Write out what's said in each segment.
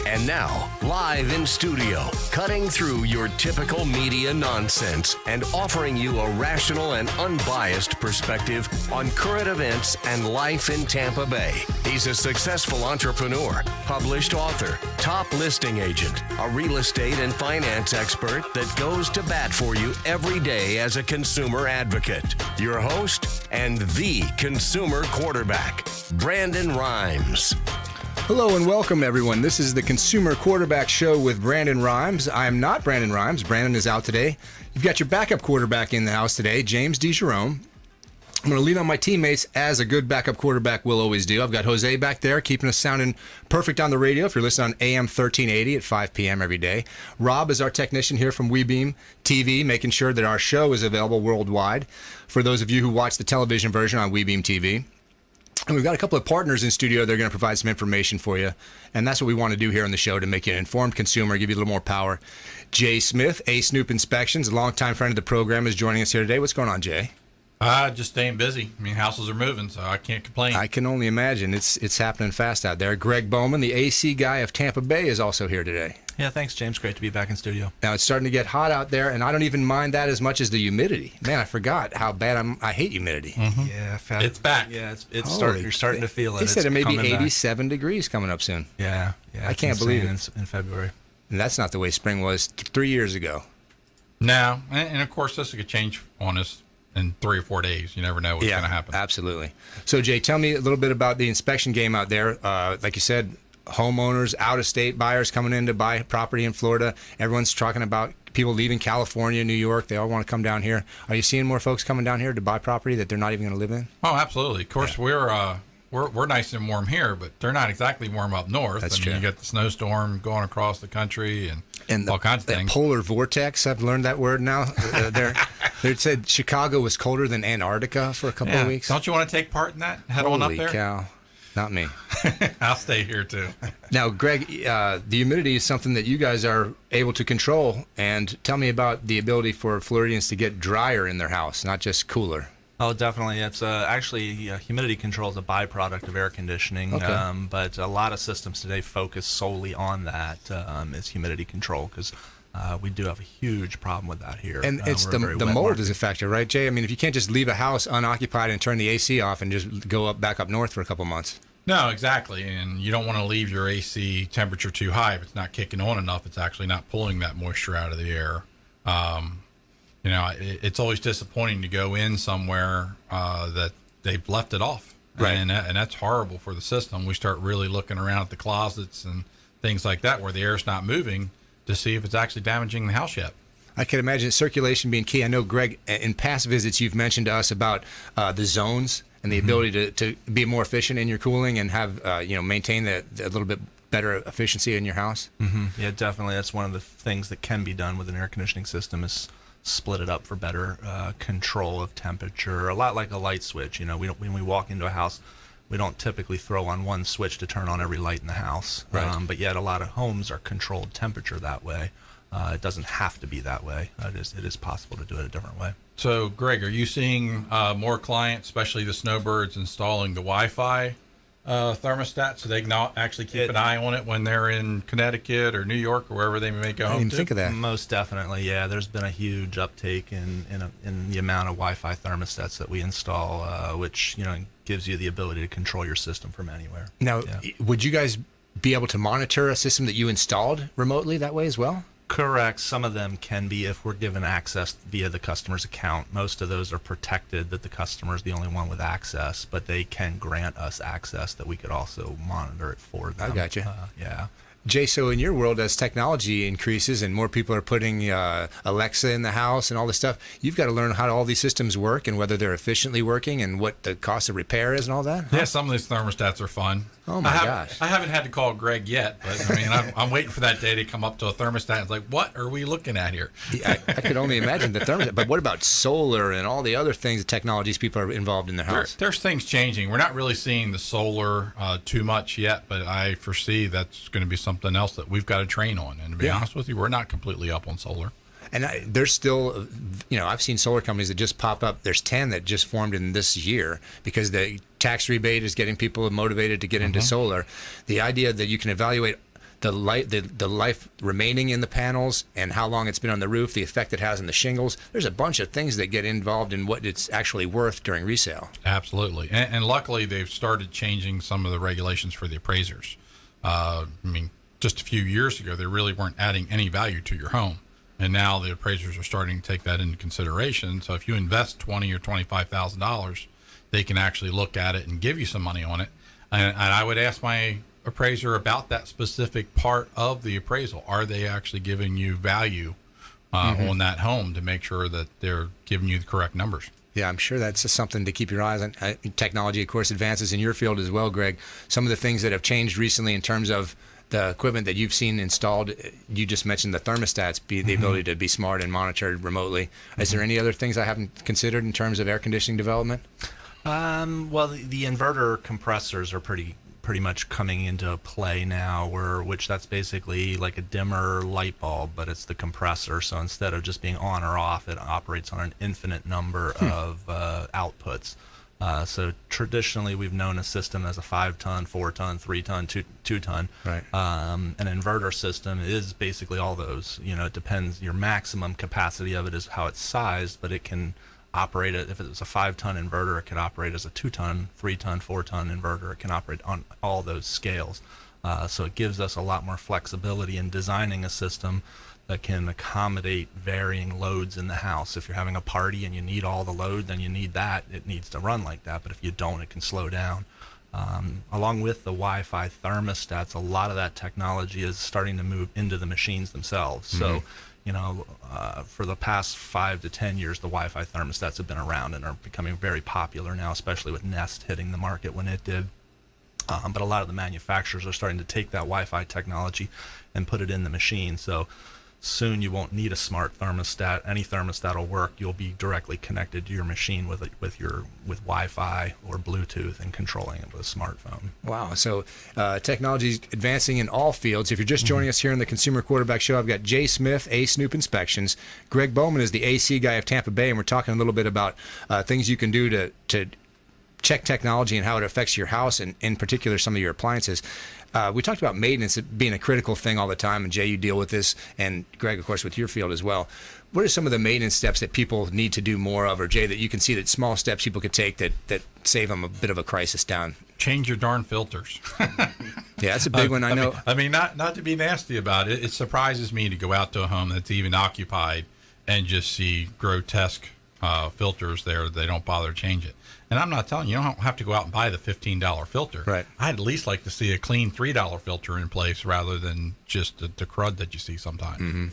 And now, live in studio, cutting through your typical media nonsense and offering you a rational and unbiased perspective on current events and life in Tampa Bay. He's a successful entrepreneur, published author, top listing agent, a real estate and finance expert that goes to bat for you every day as a consumer advocate. Your host and the consumer quarterback, Brandon Rhymes. Hello and welcome, everyone. This is the Consumer Quarterback Show with Brandon Rhymes. I am not Brandon Rhymes. Brandon is out today. You've got your backup quarterback in the house today, James DeJerome. I'm going to lean on my teammates as a good backup quarterback will always do. I've got Jose back there keeping us sounding perfect on the radio if you're listening on AM 1380 at 5 p.m. every day. Rob is our technician here from WeBeam TV, making sure that our show is available worldwide for those of you who watch the television version on WeBeam TV. And we've got a couple of partners in studio that are going to provide some information for you. And that's what we want to do here on the show to make you an informed consumer, give you a little more power. Jay Smith, Snoop Inspections, a longtime friend of the program, is joining us here today. What's going on, Jay? Just staying busy. I mean, houses are moving, so I can't complain. I can only imagine. It's happening fast out there. Gregg Bowman, the AC guy of Tampa Bay, is also here today. Yeah, thanks, James. Great to be back in studio. Now, it's starting to get hot out there, and I don't even mind that as much as the humidity. Man, I forgot how bad I hate humidity. Mm-hmm. Yeah, it's back. Yeah, it's starting. You're starting to feel it. They said it may be 87 back. Degrees coming up soon. Yeah. I can't believe it. In February. And that's not the way spring was 3 years ago. No, and of course, this could change on us in 3 or 4 days. You never know what's going to happen. Absolutely. So, Jay, tell me a little bit about the inspection game out there. Like you said, homeowners, out-of-state buyers coming in to buy property in Florida. Everyone's talking about people leaving California, New York. They all want to come down here. Are you seeing more folks coming down here to buy property that they're not even going to live in? Oh, absolutely. Of course, we're nice and warm here, but they're not exactly warm up north. That's true. You get the snowstorm going across the country and all kinds of things. Polar vortex, I've learned that word now. They said Chicago was colder than Antarctica for a couple of weeks. Don't you want to take part in that? Head on up there? Holy cow. Not me. I'll stay here, too. Now, Greg, the humidity is something that you guys are able to control. And tell me about the ability for Floridians to get drier in their house, not just cooler. Oh, definitely. It's actually humidity control is a byproduct of air conditioning, okay. But a lot of systems today focus solely on that is humidity control because we do have a huge problem with that here. And it's the mold is a factor, right, Jay? I mean, if you can't just leave a house unoccupied and turn the AC off and just go back up north for a couple months. No, exactly. And you don't want to leave your AC temperature too high. If it's not kicking on enough, it's actually not pulling that moisture out of the air. It's always disappointing to go in somewhere that they've left it off. Right. And that's horrible for the system. We start really looking around at the closets and things like that where the air's not moving to see if it's actually damaging the house yet. I can imagine circulation being key. I know, Greg, in past visits, you've mentioned to us about the zones and the ability to be more efficient in your cooling and have, maintain a little bit better efficiency in your house. Mm-hmm. Yeah, definitely. That's one of the things that can be done with an air conditioning system is split it up for better control of temperature. A lot like a light switch. When we walk into a house, we don't typically throw on one switch to turn on every light in the house. Right. But yet a lot of homes are controlled temperature that way. It doesn't have to be that way. It is possible to do it a different way. So, Greg, are you seeing more clients, especially the snowbirds, installing the Wi-Fi thermostat so they can actually keep an eye on it when they're in Connecticut or New York or wherever they may go home to? I didn't think of that. Most definitely, yeah. There's been a huge uptake in the amount of Wi-Fi thermostats that we install, which gives you the ability to control your system from anywhere. Now, would you guys be able to monitor a system that you installed remotely that way as well? Correct. Some of them can be if we're given access via the customer's account. Most of those are protected that the customer is the only one with access, but they can grant us access that we could also monitor it for them. I got you. Yeah. Jay, so in your world, as technology increases and more people are putting Alexa in the house and all this stuff, you've got to learn how all these systems work and whether they're efficiently working and what the cost of repair is and all that? Yeah, some of these thermostats are fun. Oh, my gosh. I haven't had to call Greg yet, but I mean, I'm waiting for that day to come up to a thermostat. It's like, what are we looking at here? I could only imagine the thermostat. But what about solar and all the other things, the technologies people are involved in their house? There's things changing. We're not really seeing the solar too much yet, but I foresee that's going to be something else that we've got to train on. And to be honest with you, we're not completely up on solar. And there's still, I've seen solar companies that just pop up. There's 10 that just formed in this year because the tax rebate is getting people motivated to get into solar. The idea that you can evaluate the life remaining in the panels, and how long it's been on the roof, the effect it has on the shingles. There's a bunch of things that get involved in what it's actually worth during resale. Absolutely. And luckily, they've started changing some of the regulations for the appraisers. I mean, just a few years ago, they really weren't adding any value to your home. And now the appraisers are starting to take that into consideration. So if you invest $20,000 or $25,000, they can actually look at it and give you some money on it. And I would ask my appraiser about that specific part of the appraisal. Are they actually giving you value on that home to make sure that they're giving you the correct numbers? Yeah, I'm sure that's something to keep your eyes on. Technology, of course, advances in your field as well, Greg. Some of the things that have changed recently in terms of the equipment that you've seen installed, you just mentioned the thermostats, the ability to be smart and monitored remotely. Is there any other things I haven't considered in terms of air conditioning development? Well, the inverter compressors are pretty much coming into play now, which that's basically like a dimmer light bulb, but it's the compressor. So instead of just being on or off, it operates on an infinite number of outputs. So traditionally, we've known a system as a 5-ton, 4-ton, 3-ton, 2-ton. Right. An inverter system is basically all those. It depends. Your maximum capacity of it is how it's sized, but it can operate it. If it's a 5-ton inverter, it could operate as a 2-ton, 3-ton, 4-ton inverter. It can operate on all those scales. So it gives us a lot more flexibility in designing a system that can accommodate varying loads in the house. If you're having a party and you need all the load, then you need that. It needs to run like that. But if you don't, it can slow down. Along with the Wi-Fi thermostats, a lot of that technology is starting to move into the machines themselves. So, for the past 5 to 10 years, the Wi-Fi thermostats have been around and are becoming very popular now, especially with Nest hitting the market when it did. But a lot of the manufacturers are starting to take that Wi-Fi technology and put it in the machine. So soon you won't need a smart thermostat. Any thermostat will work. You'll be directly connected to your machine with Wi-Fi or Bluetooth and controlling it with a smartphone. Wow. So technology is advancing in all fields. If you're just joining us here in the Consumer Quarterback Show, I've got Jay Smith, Snoop Inspections. Gregg Bowman is the AC guy of Tampa Bay, and we're talking a little bit about things you can do to check technology and how it affects your house, and in particular some of your appliances. We talked about maintenance being a critical thing all the time, and Jay, you deal with this, and Greg, of course, with your field as well. What are some of the maintenance steps that people need to do more of, or Jay, that you can see that small steps people could take that save them a bit of a crisis down? Change your darn filters. Yeah, that's a big one. I know. I mean, not to be nasty about it. It surprises me to go out to a home that's even occupied and just see grotesque filters there. They don't bother to change it. And I'm not telling you, you don't have to go out and buy the $15 filter. Right. I'd at least like to see a clean $3 filter in place rather than just the crud that you see sometimes. Mm-hmm.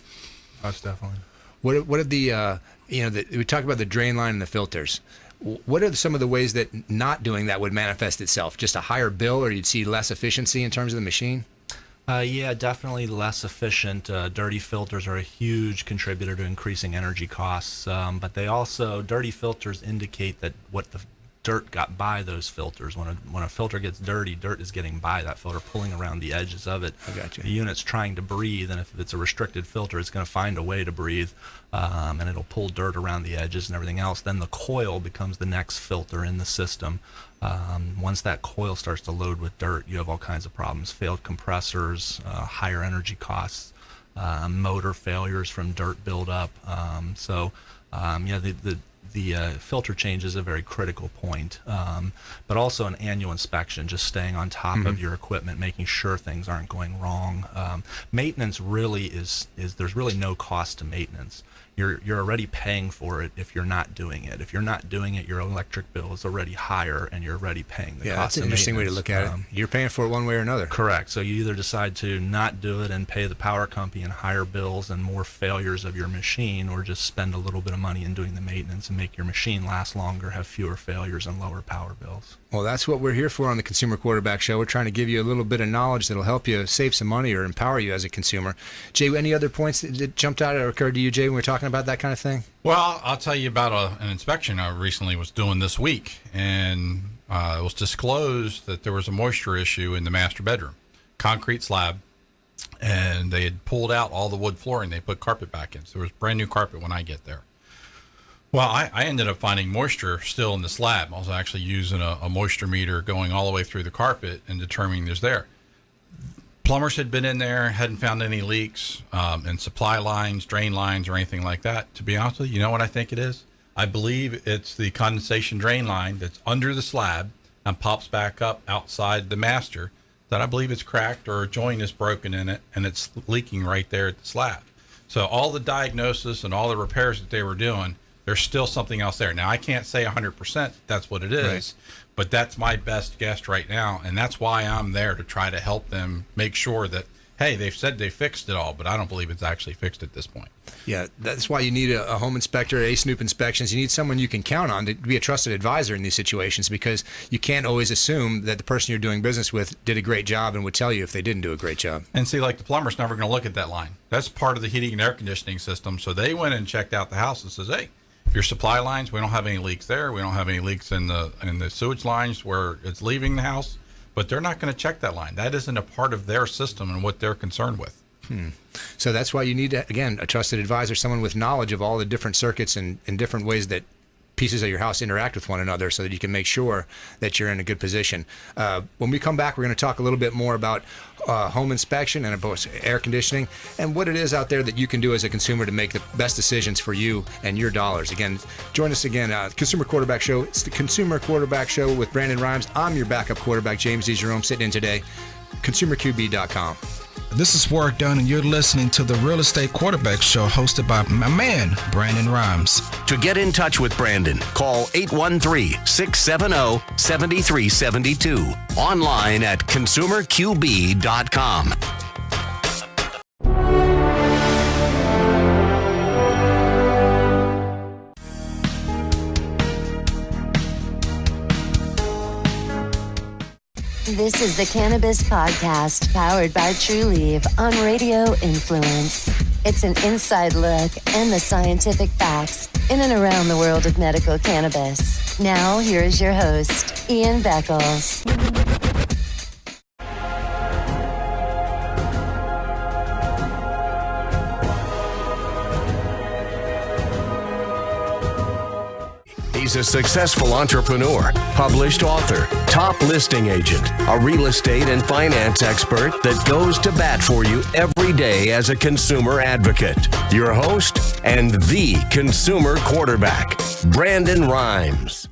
Most definitely. What are the we talk about the drain line and the filters. What are some of the ways that not doing that would manifest itself? Just a higher bill, or you'd see less efficiency in terms of the machine? Yeah, definitely less efficient. Dirty filters are a huge contributor to increasing energy costs, but dirty filters indicate that what the dirt got by those filters. When a filter gets dirty, dirt is getting by that filter, pulling around the edges of it. I got you. The unit's trying to breathe, and if it's a restricted filter, it's going to find a way to breathe, and it'll pull dirt around the edges and everything else. Then the coil becomes the next filter in the system. Once that coil starts to load with dirt, you have all kinds of problems: failed compressors, higher energy costs, motor failures from dirt buildup. The filter change is a very critical point, but also an annual inspection, just staying on top of your equipment, making sure things aren't going wrong. Maintenance really is there's really no cost to maintenance. You're already paying for it if you're not doing it. If you're not doing it, your electric bill is already higher, and you're already paying the cost. Yeah, that's an of interesting way to maintenance. look at it. You're paying for it one way or another. Correct. So you either decide to not do it and pay the power company and higher bills and more failures of your machine, or just spend a little bit of money in doing the maintenance and make your machine last longer, have fewer failures, and lower power bills. Well, that's what we're here for on the Consumer Quarterback Show. We're trying to give you a little bit of knowledge that'll help you save some money or empower you as a consumer. Jay, any other points that jumped out or occurred to you, Jay, when we were talking about that kind of thing? Well, I'll tell you about an inspection I recently was doing this week, and it was disclosed that there was a moisture issue in the master bedroom, concrete slab, and they had pulled out all the wood flooring. They put carpet back in, so there was brand new carpet when I get there. Well, I ended up finding moisture still in the slab. I was actually using a moisture meter going all the way through the carpet and determining there's there. plumbers had been in there, hadn't found any leaks in supply lines, drain lines, or anything like that. To be honest with you know what I think it is? I believe it's the condensation drain line that's under the slab and pops back up outside the master, that I believe it's cracked or a joint is broken in it, and it's leaking right there at the slab. So all the diagnosis and all the repairs that they were doing, there's still something else there. Now, I can't say 100% that's what it is, right, but that's my best guess right now, and that's why I'm there to try to help them make sure that, hey, they've said they fixed it all, but I don't believe it's actually fixed at this point. Yeah, that's why you need a home inspector, Snoop Inspections. You need someone you can count on to be a trusted advisor in these situations, because you can't always assume that the person you're doing business with did a great job and would tell you if they didn't do a great job. And see, like, the plumber's never going to look at that line. That's part of the heating and air conditioning system. So they went and checked out the house and says, hey, your supply lines, we don't have any leaks there. We don't have any leaks in the sewage lines where it's leaving the house. But they're not going to check that line. That isn't a part of their system and what they're concerned with. So that's why you need, again, a trusted advisor, someone with knowledge of all the different circuits and different ways that pieces of your house interact with one another, so that you can make sure that you're in a good position. When we come back, we're going to talk a little bit more about home inspection and about air conditioning and what it is out there that you can do as a consumer to make the best decisions for you and your dollars. Again, join us again, Consumer Quarterback Show. It's the Consumer Quarterback Show with Brandon Rhymes. I'm your backup quarterback, James DeJerome, sitting in today. ConsumerQB.com. This is Warwick Dunn, and you're listening to the Real Estate Quarterback Show, hosted by my man, Brandon Rhymes. To get in touch with Brandon, call 813-670-7372. Online at ConsumerQB.com. This is the Cannabis Podcast, powered by TrueLeaf on Radio Influence. It's an inside look and the scientific facts in and around the world of medical cannabis. Now, here is your host, Ian Beckles. He's a successful entrepreneur, published author, top listing agent, a real estate and finance expert that goes to bat for you every day as a consumer advocate. Your host and the consumer quarterback, Brandon Rhymes.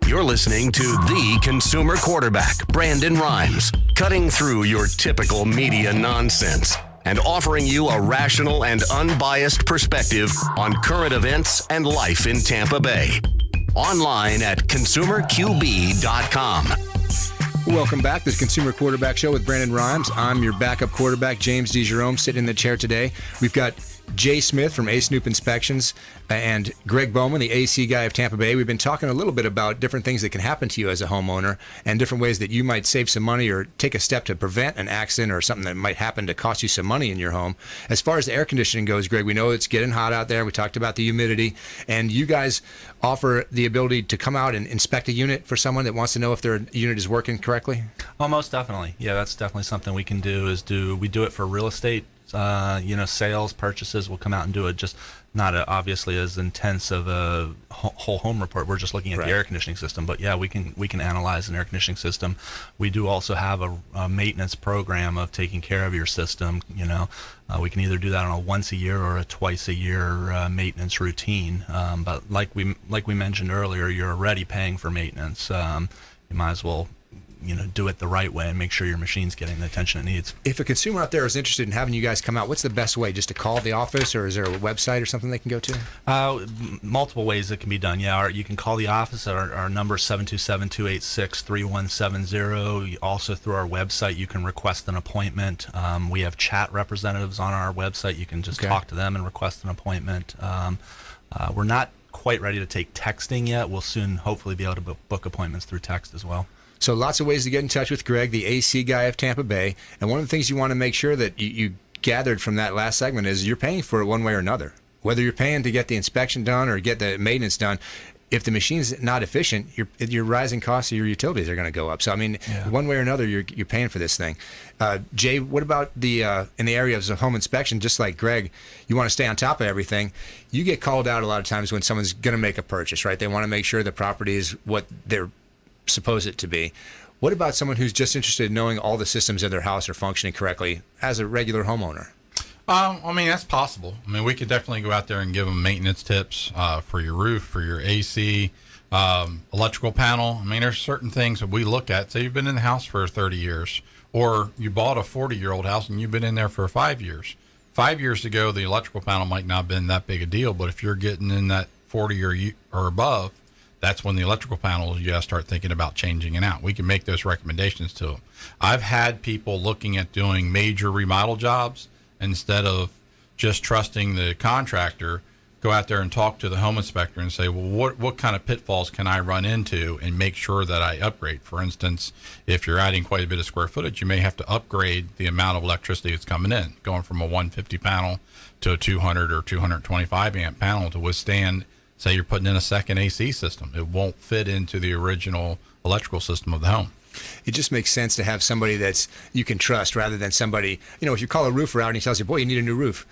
You're listening to the consumer quarterback, Brandon Rhymes, cutting through your typical media nonsense and offering you a rational and unbiased perspective on current events and life in Tampa Bay. Online at ConsumerQB.com. Welcome back to the Consumer Quarterback Show with Brandon Rhymes. I'm your backup quarterback, James DeJerome, sitting in the chair today. We've got Jay Smith from Snoop Inspections and Gregg Bowman, the AC guy of Tampa Bay. We've been talking a little bit about different things that can happen to you as a homeowner and different ways that you might save some money or take a step to prevent an accident or something that might happen to cost you some money in your home. As far as the air conditioning goes, Greg, we know it's getting hot out there. We talked about the humidity, and you guys offer the ability to come out and inspect a unit for someone that wants to know if their unit is working correctly? Oh, most definitely. Yeah, that's definitely something we can do. We do it for real estate, sales, purchases. We'll come out and do it. Just not obviously as intense of a whole home report. We're just looking at the air conditioning system. But yeah, we can analyze an air conditioning system. We do also have a maintenance program of taking care of your system. We can either do that on a once a year or a twice a year maintenance routine. But like we mentioned earlier, you're already paying for maintenance. You might as well do it the right way and make sure your machine's getting the attention it needs. If a consumer out there is interested in having you guys come out, what's the best way? Just to call the office, or is there a website or something they can go to? Multiple ways it can be done. Yeah, you can call the office at our number 727-286-3170. Also through our website, you can request an appointment. We have chat representatives on our website. You can just talk to them and request an appointment. We're not quite ready to take texting yet. We'll soon hopefully be able to book appointments through text as well. So lots of ways to get in touch with Greg, the AC guy of Tampa Bay. And one of the things you want to make sure that you gathered from that last segment is you're paying for it one way or another. Whether you're paying to get the inspection done or get the maintenance done, if the machine's not efficient, your rising costs of your utilities are going to go up. So, I mean, one way or another, you're paying for this thing. Jay, what about in the areas of home inspection, just like Greg, you want to stay on top of everything. You get called out a lot of times when someone's going to make a purchase, right? They want to make sure the property is what they're suppose it to be. What about someone who's just interested in knowing all the systems in their house are functioning correctly as a regular homeowner? That's possible. We could definitely go out there and give them maintenance tips for your roof, for your AC, electrical panel. There's certain things that we look at. Say you've been in the house for 30 years, or you bought a 40-year-old house and you've been in there for 5 years. 5 years ago, the electrical panel might not have been that big a deal, but if you're getting in that 40 or above, that's when the electrical panels, you got to start thinking about changing it out. We can make those recommendations to them. I've had people looking at doing major remodel jobs instead of just trusting the contractor, go out there and talk to the home inspector and say, well, what kind of pitfalls can I run into and make sure that I upgrade? For instance, if you're adding quite a bit of square footage, you may have to upgrade the amount of electricity that's coming in, going from a 150 panel to a 200 or 225 amp panel to withstand. Say you're putting in a second AC system. It won't fit into the original electrical system of the home. It just makes sense to have somebody that's you can trust rather than somebody, if you call a roofer out and he tells you, boy, you need a new roof.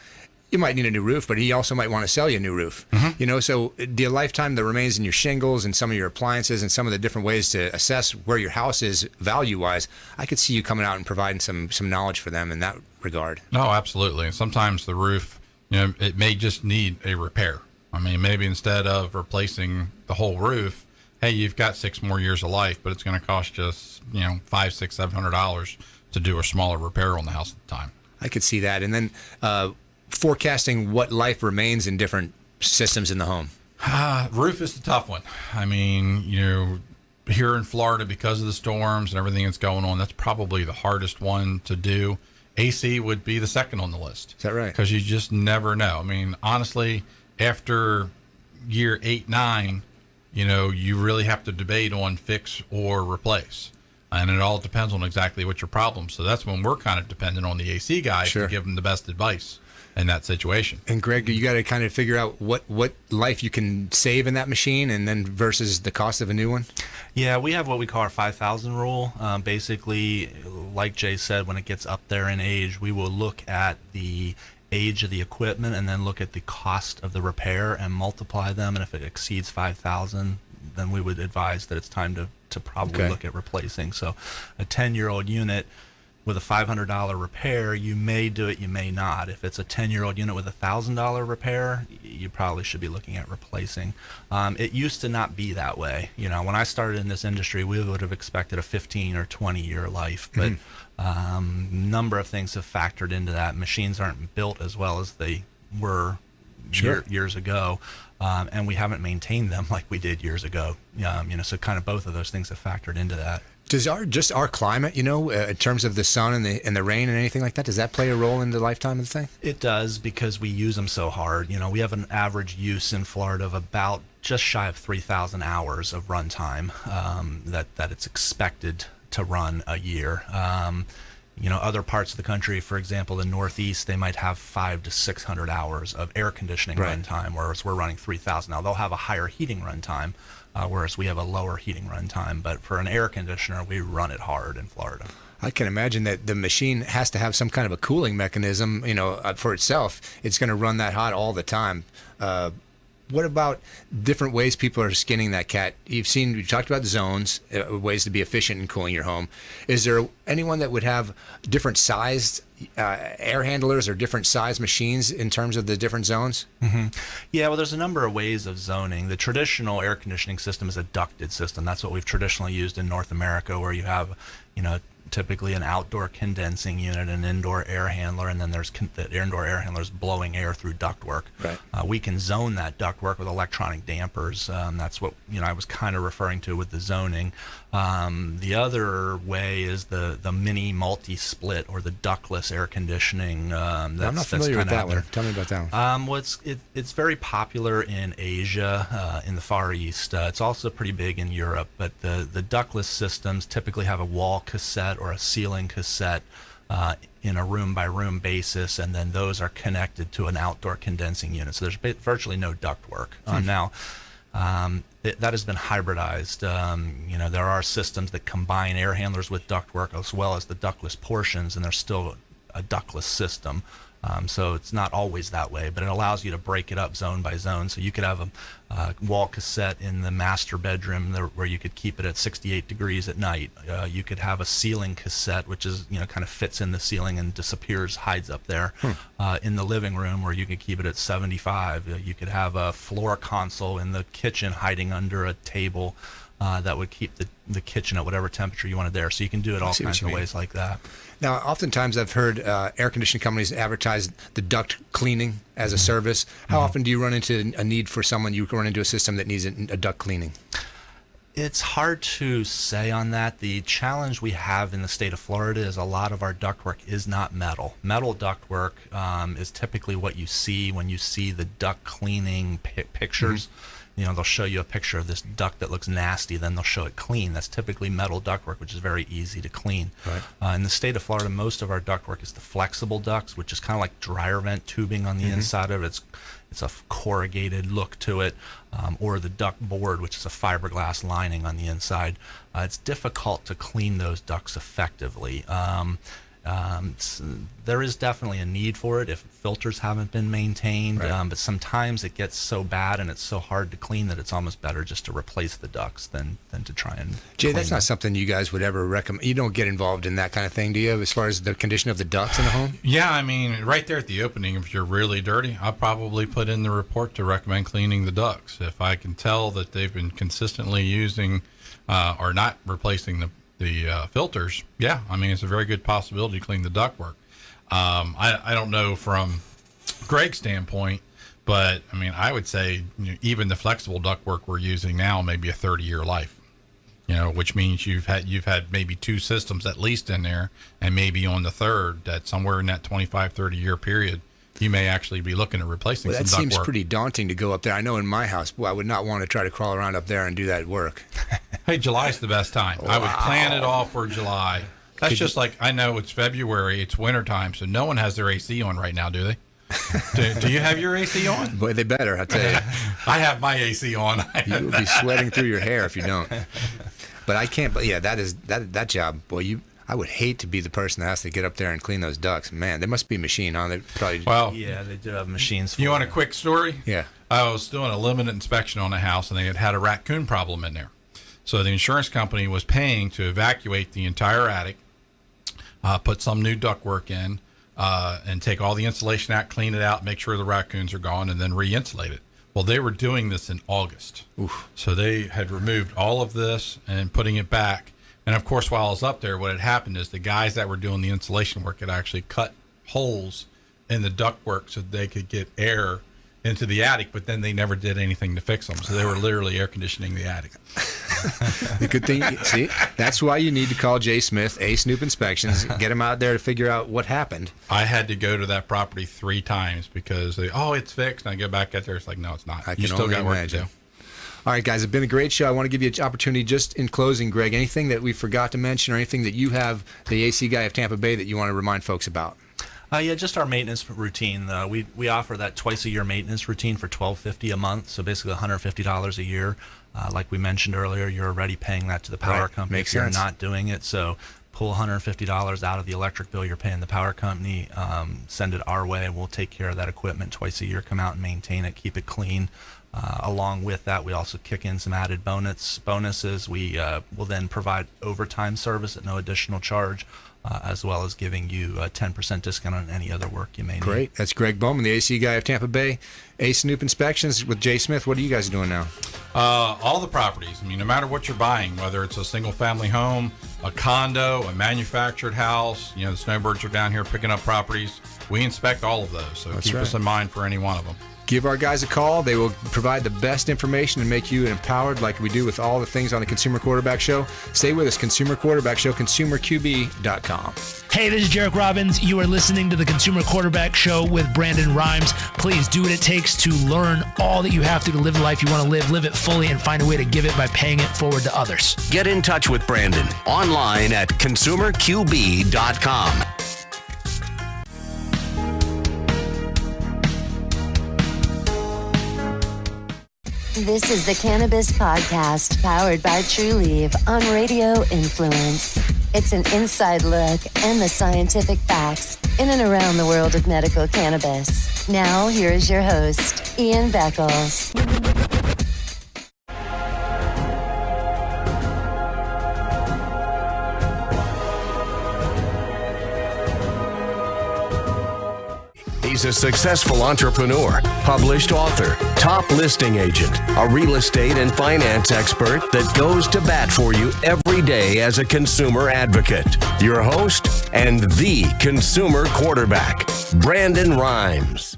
You might need a new roof, but he also might want to sell you a new roof. Mm-hmm. So the lifetime that remains in your shingles and some of your appliances and some of the different ways to assess where your house is value-wise, I could see you coming out and providing some knowledge for them in that regard. No, absolutely. And sometimes the roof, it may just need a repair. Maybe instead of replacing the whole roof, hey, you've got 6 more years of life, but it's going to cost you, $500, $600, $700 to do a smaller repair on the house at the time. I could see that. And then forecasting what life remains in different systems in the home. Roof is the tough one. Here in Florida, because of the storms and everything that's going on, that's probably the hardest one to do. AC would be the second on the list. Is that right? Because you just never know. Honestly, after year 8, 9, you really have to debate on fix or replace. And it all depends on exactly what your problem. So that's when we're kind of dependent on the AC guys to give them the best advice in that situation. And Greg, you got to kind of figure out what life you can save in that machine and then versus the cost of a new one. Yeah, we have what we call our 5,000 rule. Basically, like Jay said, when it gets up there in age, we will look at the age of the equipment and then look at the cost of the repair and multiply them, and if it exceeds 5,000, then we would advise that it's time to probably look at replacing. So a 10-year-old unit with a $500 repair, you may do it, you may not. If it's a 10-year-old unit with a $1,000 repair, you probably should be looking at replacing. It used to not be that way. When I started in this industry, we would have expected a 15 or 20-year life, but number of things have factored into that. Machines aren't built as well as they were years ago, and we haven't maintained them like we did years ago. So kind of both of those things have factored into that. Does our climate, in terms of the sun and the rain and anything like that, does that play a role in the lifetime of the thing? It does, because we use them so hard. We have an average use in Florida of about just shy of 3,000 hours of runtime that it's expected to run a year. Other parts of the country, for example, the Northeast, they might have 500 to 600 hours of air conditioning runtime, whereas we're running 3,000. Now, they'll have a higher heating runtime, whereas we have a lower heating runtime. But for an air conditioner, we run it hard in Florida. I can imagine that the machine has to have some kind of a cooling mechanism, for itself. It's going to run that hot all the time. What about different ways people are skinning that cat? You talked about zones, ways to be efficient in cooling your home. Is there anyone that would have different sized air handlers or different size machines in terms of the different zones? Mm-hmm. Yeah, well, there's a number of ways of zoning. The traditional air conditioning system is a ducted system. That's what we've traditionally used in North America, where you have, typically an outdoor condensing unit, an indoor air handler, and then there's the indoor air handlers blowing air through ductwork. Right. We can zone that ductwork with electronic dampers. That's what I was kind of referring to with the zoning. The other way is the mini multi-split or the ductless air conditioning. I'm not familiar with that one. Tell me about that one. Well, it's very popular in Asia, in the Far East. It's also pretty big in Europe, but the ductless systems typically have a wall cassette or a ceiling cassette in a room-by-room basis, and then those are connected to an outdoor condensing unit. So there's virtually no ductwork. Now, that has been hybridized. There are systems that combine air handlers with ductwork as well as the ductless portions, and there's still a ductless system. So it's not always that way, but it allows you to break it up zone by zone. So you could have a wall cassette in the master bedroom where you could keep it at 68 degrees at night. You could have a ceiling cassette, which is, kind of fits in the ceiling and disappears, hides up there. In the living room, where you could keep it at 75. You could have a floor console in the kitchen hiding under a table that would keep the kitchen at whatever temperature you wanted there. So you can do it all kinds of ways like that. Now, oftentimes I've heard air conditioning companies advertise the duct cleaning as a service. How often do you run into a need for someone, you run into a system that needs a duct cleaning? It's hard to say on that. The challenge we have in the state of Florida is a lot of our ductwork is not metal. Metal ductwork is typically what you see when you see the duct cleaning pictures. They'll show you a picture of this duct that looks nasty, then they'll show it clean. That's typically metal ductwork, which is very easy to clean. Right. In the state of Florida, most of our ductwork is the flexible ducts, which is kind of like dryer vent tubing on the inside of it. It's a corrugated look to it, or the duct board, which is a fiberglass lining on the inside. It's difficult to clean those ducts effectively. There is definitely a need for it if filters haven't been maintained, but sometimes it gets so bad and it's so hard to clean that it's almost better just to replace the ducts than to try and Jay, that's not something you guys would ever recommend. You don't get involved in that kind of thing, do you, as far as the condition of the ducts in the home? Yeah, I mean, right there at the opening, if you're really dirty, I'll probably put in the report to recommend cleaning the ducts. If I can tell that they've been consistently using or not replacing the filters, yeah, I mean, it's a very good possibility to clean the ductwork. I don't know from Gregg's standpoint, but I mean, I would say even the flexible ductwork we're using now may be a 30-year life, which means you've had maybe two systems at least in there, and maybe on the third, that somewhere in that 25, 30-year period, you may actually be looking at replacing some ductwork. That seems pretty daunting to go up there. I know in my house, I would not want to try to crawl around up there and do that work. Hey, July's the best time. Wow. I would plan it all for July. That's just like, I know it's February, it's wintertime, so no one has their AC on right now, do they? do you have your AC on? Boy, they better, I tell you. I have my AC on. You will be sweating through your hair if you don't. But I can't, but yeah, that job, boy, I would hate to be the person that has to get up there and clean those ducts. Man, there must be a machine on it. Yeah, they do have machines for you want a quick story? Yeah. I was doing a limited inspection on a house, and they had a raccoon problem in there. So the insurance company was paying to evacuate the entire attic, put some new ductwork in, and take all the insulation out, clean it out, make sure the raccoons are gone, and then re-insulate it. Well, they were doing this in August. Oof. So they had removed all of this and putting it back. And, of course, while I was up there, what had happened is the guys that were doing the insulation work had actually cut holes in the ductwork so they could get air into the attic, but then they never did anything to fix them. So they were literally air conditioning the attic. The good thing, see, that's why you need to call Jay Smith, Snoop Inspections, get him out there to figure out what happened. I had to go to that property 3 times because it's fixed. And I go back out there. It's like, no, it's not. You still got work to do. All right, guys, it's been a great show. I want to give you an opportunity just in closing, Greg, anything that we forgot to mention or anything that you have, the AC guy of Tampa Bay, that you want to remind folks about? Just our maintenance routine. We offer that twice-a-year maintenance routine for $1,250 a month, so basically $150 a year. Like we mentioned earlier, you're already paying that to the power company. Makes if you're sense. Not doing it, so pull $150 out of the electric bill you're paying the power company, send it our way, and we'll take care of that equipment twice a year, come out and maintain it, keep it clean. Along with that, we also kick in some added bonuses. We will then provide overtime service at no additional charge, as well as giving you a 10% discount on any other work you may need. Great. That's Gregg Bowman, the AC guy of Tampa Bay. Snoop Inspections with Jay Smith. What are you guys doing now? All the properties. I mean, no matter what you're buying, whether it's a single-family home, a condo, a manufactured house, the snowbirds are down here picking up properties. We inspect all of those, so keep us in mind for any one of them. Give our guys a call. They will provide the best information and make you empowered like we do with all the things on the Consumer Quarterback Show. Stay with us. Consumer Quarterback Show, consumerqb.com. Hey, this is Jarek Robbins. You are listening to the Consumer Quarterback Show with Brandon Rhymes. Please do what it takes to learn all that you have to live the life you want to live it fully, and find a way to give it by paying it forward to others. Get in touch with Brandon online at consumerqb.com. This is the Cannabis Podcast, powered by TrueLeaf on Radio Influence. It's an inside look and the scientific facts in and around the world of medical cannabis. Now, here is your host, Ian Beckles. He's a successful entrepreneur, published author, top listing agent, a real estate and finance expert that goes to bat for you every day as a consumer advocate. Your host and the Consumer Quarterback, Brandon Rhymes.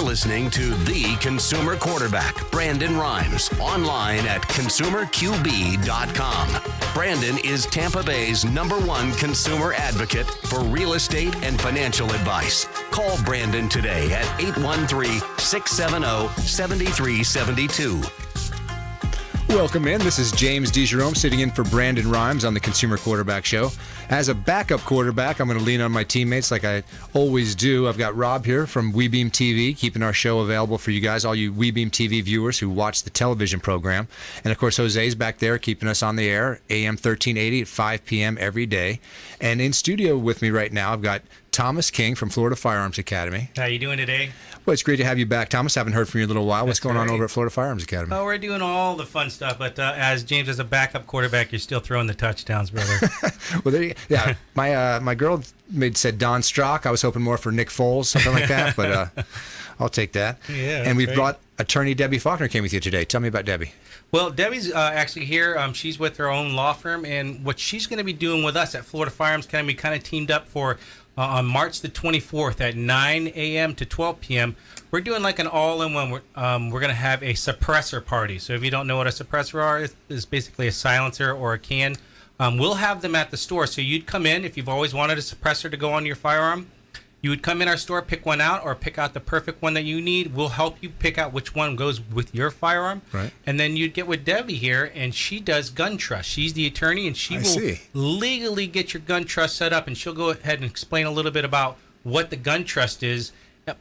Listening to the Consumer Quarterback, Brandon Rhymes, online at consumerqb.com. Brandon is Tampa Bay's #1 consumer advocate for real estate and financial advice. Call Brandon today at 813-670-7372. Welcome in. This is James DeJerome sitting in for Brandon Rhymes on the Consumer Quarterback Show. As a backup quarterback, I'm going to lean on my teammates like I always do. I've got Rob here from WeBeam TV, keeping our show available for you guys, all you WeBeam TV viewers who watch the television program. And, of course, Jose's back there keeping us on the air, AM 1380 at 5 p.m. every day. And in studio with me right now, I've got Thomas King from Florida Firearms Academy. How you doing today? Well, it's great to have you back, Thomas. Haven't heard from you in a little while. What's going on over at Florida Firearms Academy? Oh, we're doing all the fun stuff, but as James, as a backup quarterback, you're still throwing the touchdowns, brother. Well, there you, yeah, my girl said Don Strock. I was hoping more for Nick Foles, something like that, but I'll take that. Yeah, and we've great. brought attorney Debbie Faulkner came with you today. Tell me about Debbie. Well, Debbie's actually here. She's with her own law firm, and what she's going to be doing with us at Florida Firearms Academy, we kind of teamed up for on March the 24th at 9 a.m. to 12 p.m. We're doing like an all-in-one. We're going to have a suppressor party. So if you don't know what a suppressor is basically a silencer or a can. We'll have them at the store. So you'd come in if you've always wanted a suppressor to go on your firearm. You would come in our store, pick one out, or pick out the perfect one that you need. We'll help you pick out which one goes with your firearm. Right. And then you'd get with Debbie here, and she does gun trust. She's the attorney, and she will legally get your gun trust set up, and she'll go ahead and explain a little bit about what the gun trust is.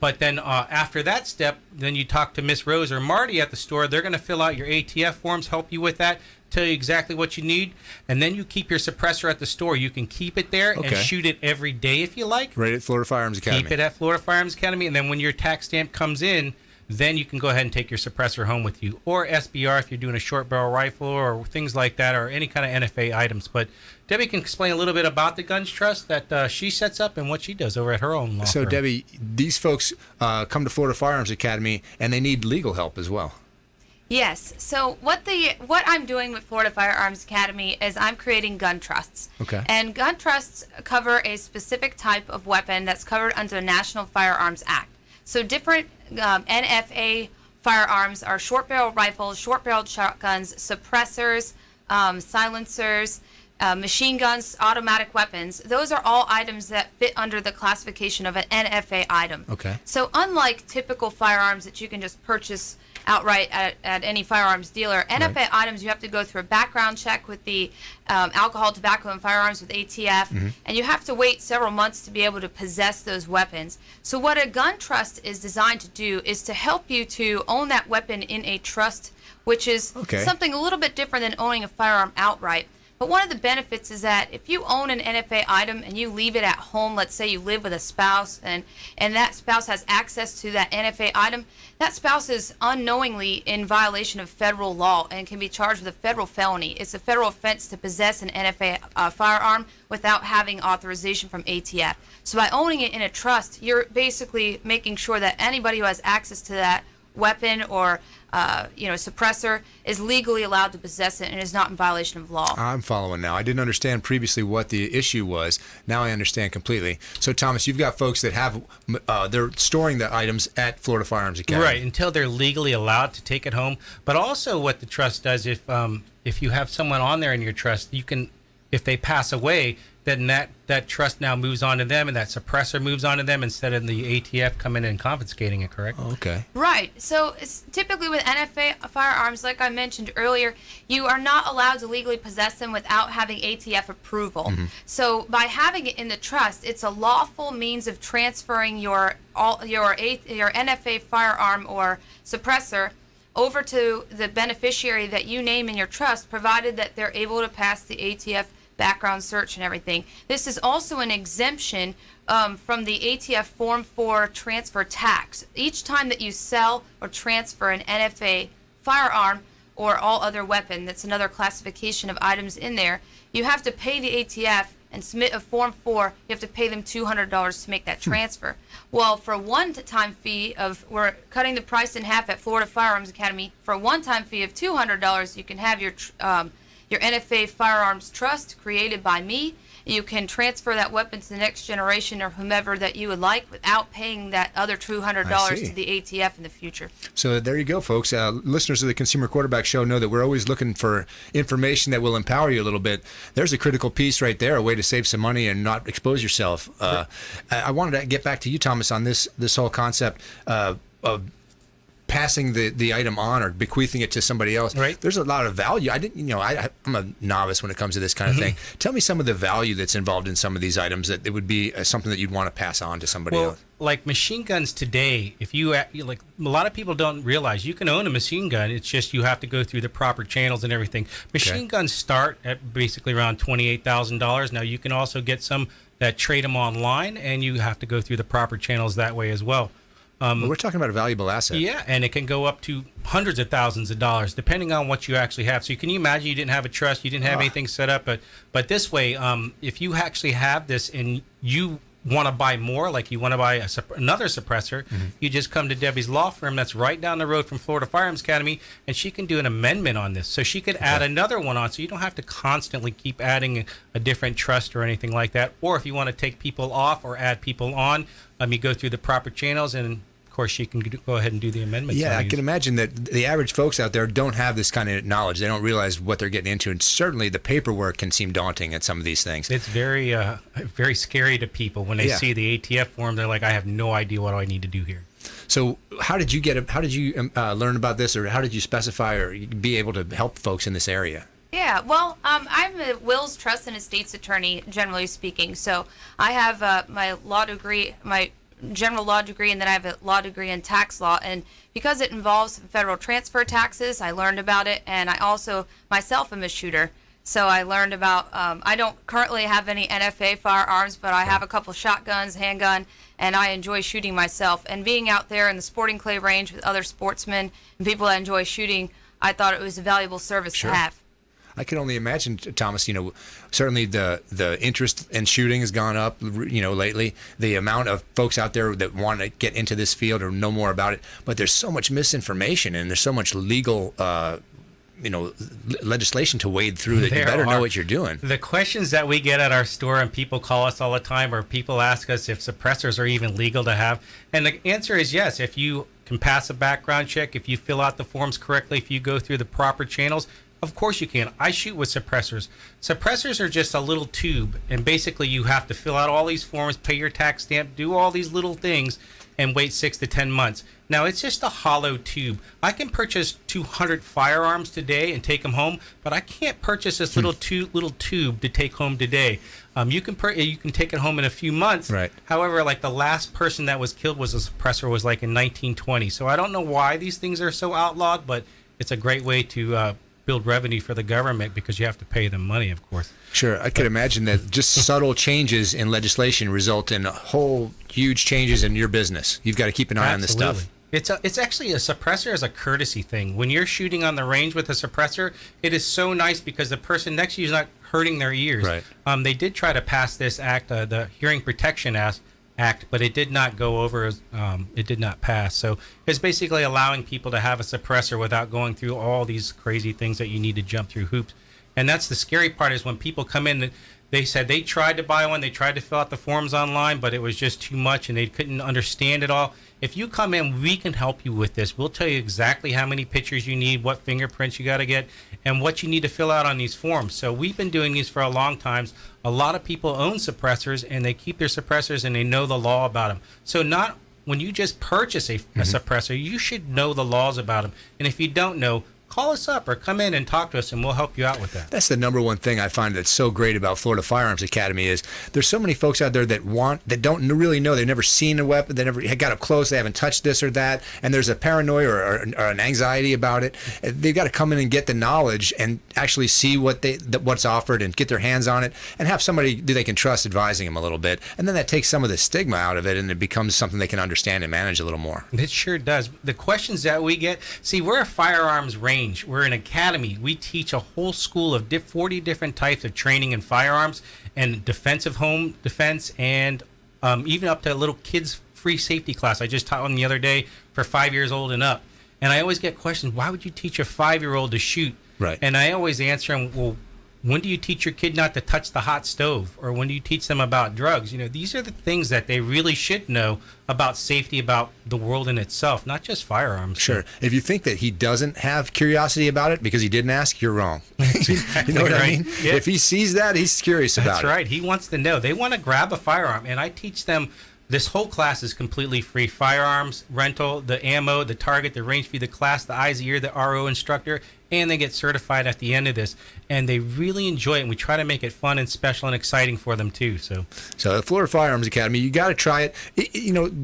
But then after that step, then you talk to Miss Rose or Marty at the store. They're going to fill out your ATF forms, help you with that, tell you exactly what you need, and then you keep your suppressor at the store. You can keep it there and shoot it every day if you like. Right at Florida Firearms Academy. Keep it at Florida Firearms Academy, and then when your tax stamp comes in, then you can go ahead and take your suppressor home with you, or SBR if you're doing a short barrel rifle or things like that, or any kind of NFA items. But Debbie can explain a little bit about the guns trust that she sets up and what she does over at her own law So, firm. Debbie, these folks come to Florida Firearms Academy, and they need legal help as well. Yes. So what I'm doing with Florida Firearms Academy is I'm creating gun trusts. Okay. And gun trusts cover a specific type of weapon that's covered under the National Firearms Act. So different NFA firearms are short barrel rifles, short barreled shotguns, suppressors, silencers, machine guns, automatic weapons. Those are all items that fit under the classification of an NFA item. Okay. So unlike typical firearms that you can just purchase outright at any firearms dealer, NFA items you have to go through a background check with the alcohol, tobacco, and firearms with ATF, and you have to wait several months to be able to possess those weapons. So what a gun trust is designed to do is to help you to own that weapon in a trust, which is something a little bit different than owning a firearm outright. But one of the benefits is that if you own an NFA item and you leave it at home, let's say you live with a spouse and that spouse has access to that NFA item, that spouse is unknowingly in violation of federal law and can be charged with a federal felony. It's a federal offense to possess an NFA firearm without having authorization from ATF. So by owning it in a trust, you're basically making sure that anybody who has access to that weapon or suppressor is legally allowed to possess it and is not in violation of law. I'm following now. I didn't understand previously what the issue was. Now I understand completely. So, Thomas, you've got folks that have they're storing the items at Florida Firearms Academy. Right, until they're legally allowed to take it home. But also what the trust does, if you have someone on there in your trust, you can, if they pass away, then that trust now moves on to them, and that suppressor moves on to them instead of the ATF coming in and confiscating it, correct? Oh, okay. Right. So it's typically with NFA firearms, like I mentioned earlier, you are not allowed to legally possess them without having ATF approval. So by having it in the trust, it's a lawful means of transferring your NFA firearm or suppressor over to the beneficiary that you name in your trust, provided that they're able to pass the ATF background search and everything. This is also an exemption from the ATF Form 4 transfer tax. Each time that you sell or transfer an NFA firearm or all other weapon, that's another classification of items in there, you have to pay the ATF and submit a Form 4. You have to pay them $200 to make that transfer. Well, for a one-time fee we're cutting the price in half at Florida Firearms Academy. For a one-time fee of $200, you can have your NFA Firearms Trust created by me. You can transfer that weapon to the next generation or whomever that you would like without paying that other $200 to the ATF in the future. So there you go, folks. Listeners of the Consumer Quarterback Show know that we're always looking for information that will empower you a little bit. There's a critical piece right there, a way to save some money and not expose yourself. I wanted to get back to you, Thomas, on this whole concept of passing the item on or bequeathing it to somebody else. Right. There's a lot of value. I'm a novice when it comes to this kind of thing. Tell me some of the value that's involved in some of these items that it would be something that you'd want to pass on to somebody else. Like machine guns today, if you like, a lot of people don't realize you can own a machine gun. It's just you have to go through the proper channels and everything. Machine guns start at basically around $28,000. Now you can also get some that trade them online, and you have to go through the proper channels that way as well. We're talking about a valuable asset. Yeah, and it can go up to hundreds of thousands of dollars, depending on what you actually have. So can you imagine you didn't have a trust, you didn't have anything set up, but this way, if you actually have this and you want to buy more, like you want to buy another suppressor, you just come to Debbie's law firm that's right down the road from Florida Firearms Academy, and she can do an amendment on this. So she could add another one on, so you don't have to constantly keep adding a different trust or anything like that. Or if you want to take people off or add people on, you go through the proper channels, and of course she can go ahead and do the amendments. Yeah, I can imagine that the average folks out there don't have this kind of knowledge. They don't realize what they're getting into, and certainly the paperwork can seem daunting at some of these things. It's very, very scary to people when they see the ATF form. They're like, I have no idea what I need to do here. So, how did you learn about this, or how did you specify or be able to help folks in this area? Yeah, well, I'm a wills, trust, and estates attorney, generally speaking. So I have my law degree, my general law degree, and then I have a law degree in tax law. And because it involves federal transfer taxes, I learned about it. And I also myself am a shooter. So I learned about, I don't currently have any NFA firearms, but I have a couple shotguns, handgun, and I enjoy shooting myself. And being out there in the sporting clay range with other sportsmen and people that enjoy shooting, I thought it was a valuable service to have. I can only imagine, Thomas, certainly the interest in shooting has gone up, lately. The amount of folks out there that want to get into this field or know more about it. But there's so much misinformation and there's so much legal, legislation to wade through that you better know what you're doing. The questions that we get at our store, and people call us all the time, or people ask us if suppressors are even legal to have. And the answer is yes. If you can pass a background check, if you fill out the forms correctly, if you go through the proper channels, of course you can. I shoot with suppressors. Suppressors are just a little tube, and basically you have to fill out all these forms, pay your tax stamp, do all these little things, and wait 6 to 10 months. Now, it's just a hollow tube. I can purchase 200 firearms today and take them home, but I can't purchase this little tube to take home today. You can take it home in a few months. Right. However, like the last person that was killed was a suppressor was like in 1920. So I don't know why these things are so outlawed, but it's a great way to build revenue for the government because you have to pay them money, of course. Sure, I could imagine that just subtle changes in legislation result in whole huge changes in your business. You've got to keep an eye on this stuff. It's actually a suppressor is a courtesy thing. When you're shooting on the range with a suppressor, it is so nice because the person next to you is not hurting their ears. Right. They did try to pass this act, the Hearing Protection Act, but it did not go over. It did not pass. So it's basically allowing people to have a suppressor without going through all these crazy things that you need to jump through hoops. And that's the scary part is when people come in, they said they tried to buy one, they tried to fill out the forms online, but it was just too much and they couldn't understand it all. If you come in, we can help you with this. We'll tell you exactly how many pictures you need, what fingerprints you got to get, and what you need to fill out on these forms. So we've been doing these for a long time. A lot of people own suppressors, and they keep their suppressors, and they know the law about them. So not when you just purchase a suppressor, you should know the laws about them. And if you don't know, call us up or come in and talk to us, and we'll help you out with that. That's the number one thing I find that's so great about Florida Firearms Academy is there's so many folks out there that don't really know. They've never seen a weapon. They never got up close. They haven't touched this or that. And there's a paranoia or an anxiety about it. They've got to come in and get the knowledge and actually see what's offered and get their hands on it and have somebody they can trust advising them a little bit. And then that takes some of the stigma out of it, and it becomes something they can understand and manage a little more. It sure does. The questions that we get, we're a firearms range. We're an academy. We teach a whole school of 40 different types of training in firearms and defensive home defense, and even up to a little kids free safety class. I just taught one the other day for 5 years old and up. And I always get questions, why would you teach a 5-year-old to shoot? Right. And I always answer them, well, when do you teach your kid not to touch the hot stove? Or when do you teach them about drugs? These are the things that they really should know about safety, about the world in itself, not just firearms. Sure. If you think that he doesn't have curiosity about it because he didn't ask, you're wrong. Exactly you know what I right. mean? Yeah. If he sees that, he's curious about it. That's right. He wants to know. They want to grab a firearm, and I teach them. This whole class is completely free. Firearms, rental, the ammo, the target, the range fee, the class, the eyes, ear, the RO instructor, and they get certified at the end of this. And they really enjoy it, and we try to make it fun and special and exciting for them, too. So the Florida Firearms Academy, you got to try it.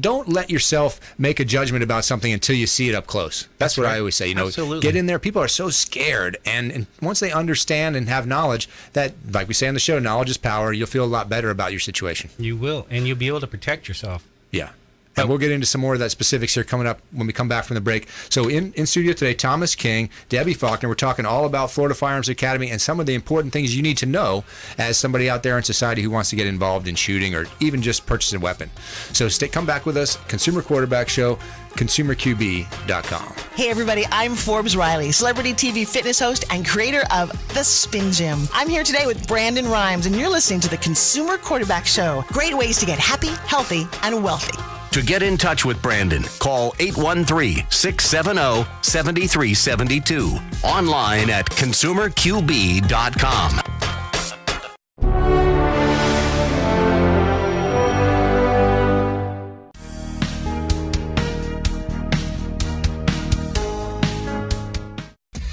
Don't let yourself make a judgment about something until you see it up close. That's what right. I always say. Absolutely. Get in there. People are so scared, and once they understand and have knowledge, that, like we say on the show, knowledge is power. You'll feel a lot better about your situation. You will, and you'll be able to protect yourself. Yeah. And we'll get into some more of that specifics here coming up when we come back from the break. So in studio today, Thomas King, Debbie Faulkner. We're talking all about Florida Firearms Academy and some of the important things you need to know as somebody out there in society who wants to get involved in shooting or even just purchase a weapon. So come back with us. Consumer Quarterback Show, consumerqb.com. Hey everybody, I'm Forbes Riley, celebrity TV fitness host and creator of The Spin Gym. I'm here today with Brandon Rhymes, and you're listening to the Consumer Quarterback Show. Great ways to get happy, healthy, and wealthy. To get in touch with Brandon, call 813-670-7372. Online at consumerqb.com.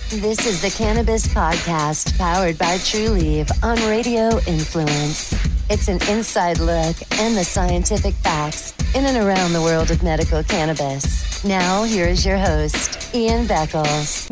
This is the Cannabis Podcast, powered by True Leave on Radio Influence. It's an inside look and the scientific facts in and around the world of medical cannabis. Now, here is your host, Ian Beckles.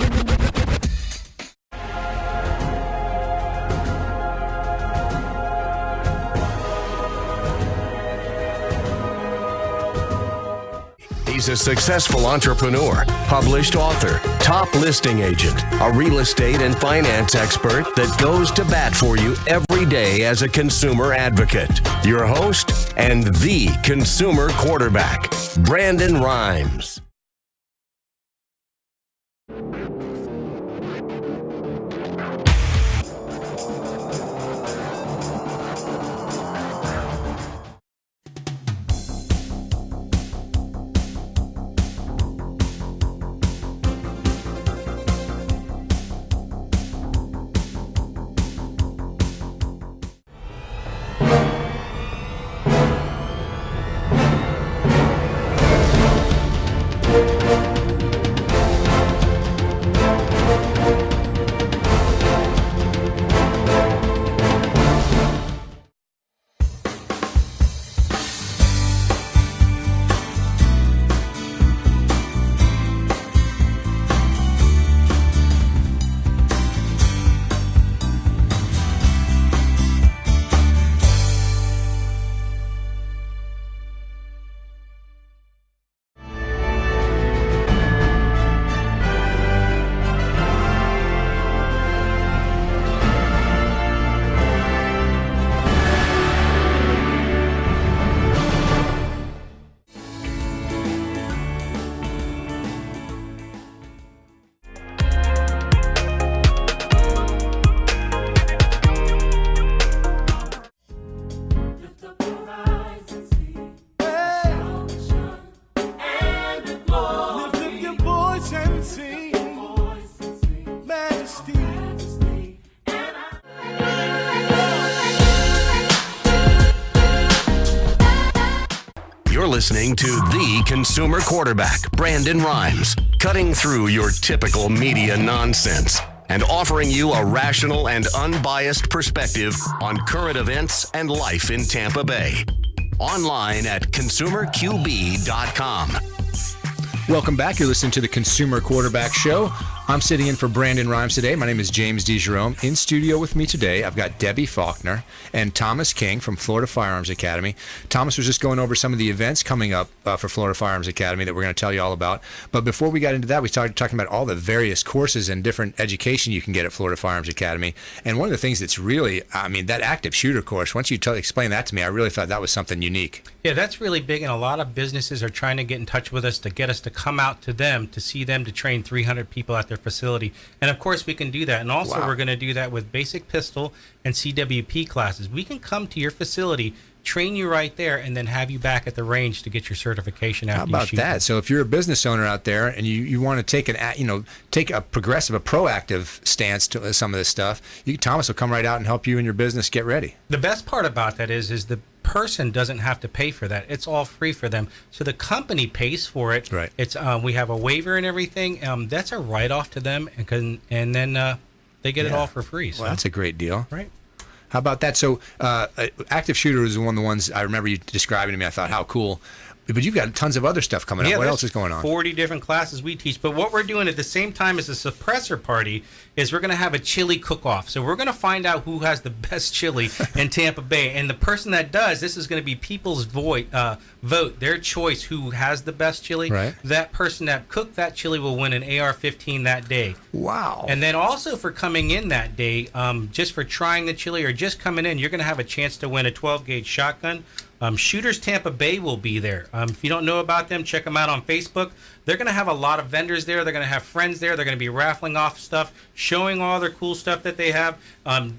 He's a successful entrepreneur, published author, top listing agent, a real estate and finance expert that goes to bat for you every day as a consumer advocate. Your host and the consumer quarterback, Brandon Rhymes. You're listening to the consumer quarterback, Brandon Rhymes, cutting through your typical media nonsense and offering you a rational and unbiased perspective on current events and life in Tampa Bay. Online at consumerqb.com. Welcome back. You're listening to the Consumer Quarterback Show. I'm sitting in for Brandon Rhymes today. My name is James DeJerome. In studio with me today, I've got Debbie Faulkner and Thomas King from Florida Firearms Academy. Thomas was just going over some of the events coming up for Florida Firearms Academy that we're going to tell you all about. But before we got into that, we started talking about all the various courses and different education you can get at Florida Firearms Academy. And one of the things that's really, that active shooter course, once you explain that to me, I really thought that was something unique. Yeah, that's really big, and a lot of businesses are trying to get in touch with us to get us to come out to them, to see them, to train 300 people at their facility. And of course, we can do that. And also, Wow. we're going to do that with basic pistol and CWP classes. We can come to your facility, train you right there, and then have you back at the range to get your certification after How you about shoot that? them. So if you're a business owner out there and you want to take take a progressive, a proactive stance to some of this stuff, Thomas will come right out and help you in your business get ready. The best part about that is the person doesn't have to pay for that. It's all free for them. So the company pays for it. Right. It's we have a waiver and everything. That's a write-off to them, and then they get it all for free. So. Well, that's a great deal. Right. How about that? So, active shooter is one of the ones I remember you describing to me. I thought, how cool. But you've got tons of other stuff coming up. What else is going on? 40 different classes we teach. But what we're doing at the same time as the suppressor party is we're going to have a chili cook-off. So we're going to find out who has the best chili in Tampa Bay. And the person that does, this is going to be people's vote, their choice, who has the best chili. Right. That person that cooked that chili will win an AR-15 that day. Wow. And then also for coming in that day, just for trying the chili or just coming in, you're going to have a chance to win a 12-gauge shotgun. Shooters Tampa Bay will be there. If you don't know about them, check them out on Facebook. They're going to have a lot of vendors there. They're going to have friends there. They're going to be raffling off stuff, showing all their cool stuff that they have.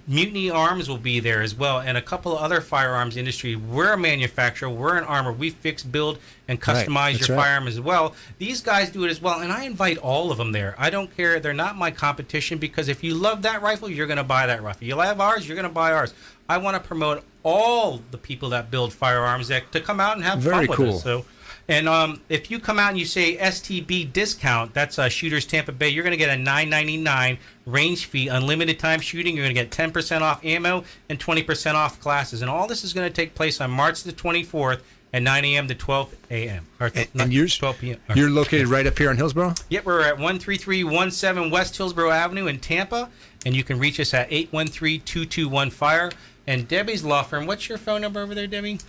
Mutiny Arms will be there as well, and a couple of other firearms industry. We're a manufacturer. We're an armor. We fix, build, and customize your firearm as well. These guys do it as well, and I invite all of them there. I don't care. They're not my competition, because if you love that rifle, you're going to buy that rifle. You love ours, you're going to buy ours. I want to promote all the people that build firearms to come out and have fun with us. So, and if you come out and you say STB discount, that's Shooters Tampa Bay, you're going to get a $9.99 range fee, unlimited time shooting. You're going to get 10% off ammo and 20% off classes. And all this is going to take place on March the 24th at 9 a.m. to 12 a.m. And you're 12 p.m. You're located right up here in Hillsborough? Yep, we're at 13317 West Hillsborough Avenue in Tampa, and you can reach us at 813-221-FIRE. And Debbie's law firm, what's your phone number over there, Debbie?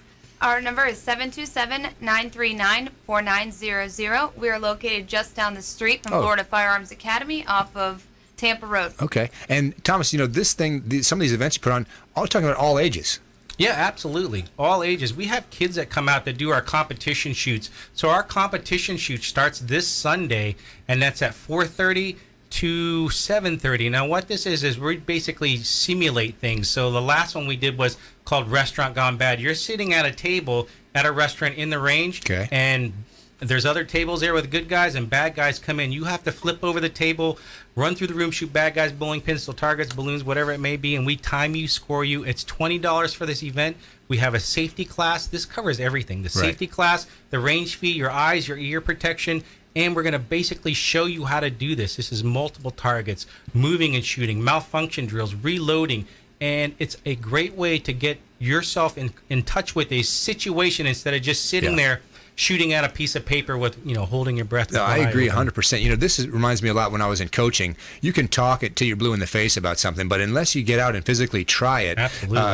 Our number is 727-939-4900. We are located just down the street from Florida Firearms Academy off of Tampa Road. Okay. And Thomas, this thing, some of these events you put on, we're talking about all ages. Yeah, absolutely. All ages. We have kids that come out that do our competition shoots. So our competition shoot starts this Sunday, and that's at 4:30 to 7:30. Now, what this is we basically simulate things. So the last one we did was called Restaurant Gone Bad. You're sitting at a table at a restaurant in the range, and there's other tables there with good guys, and bad guys come in. You have to flip over the table, run through the room, shoot bad guys, bowling pins, pistol targets, balloons, whatever it may be, and we time you, score you. It's $20 for this event. We have a safety class. This covers everything. The safety class, the range fee, your eyes, your ear protection, and we're going to basically show you how to do this. This is multiple targets, moving and shooting, malfunction drills, reloading, and it's a great way to get yourself in touch with a situation instead of just sitting there shooting at a piece of paper with, holding your breath. No, I agree 100%. This reminds me a lot when I was in coaching. You can talk it till you're blue in the face about something, but unless you get out and physically try it,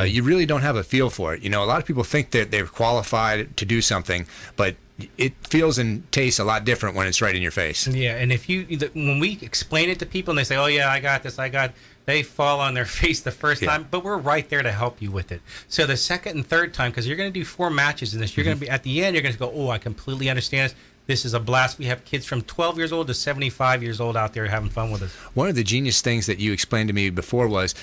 you really don't have a feel for it. A lot of people think that they're qualified to do something, but it feels and tastes a lot different when it's right in your face. Yeah, and when we explain it to people and they say, "Oh yeah, I got this," they fall on their face the first time, but we're right there to help you with it. So the second and third time, because you're going to do 4 matches in this, you're going to be at the end. You're going to go, "Oh, I completely understand this. This is a blast." We have kids from 12 years old to 75 years old out there having fun with us. One of the genius things that you explained to me before was,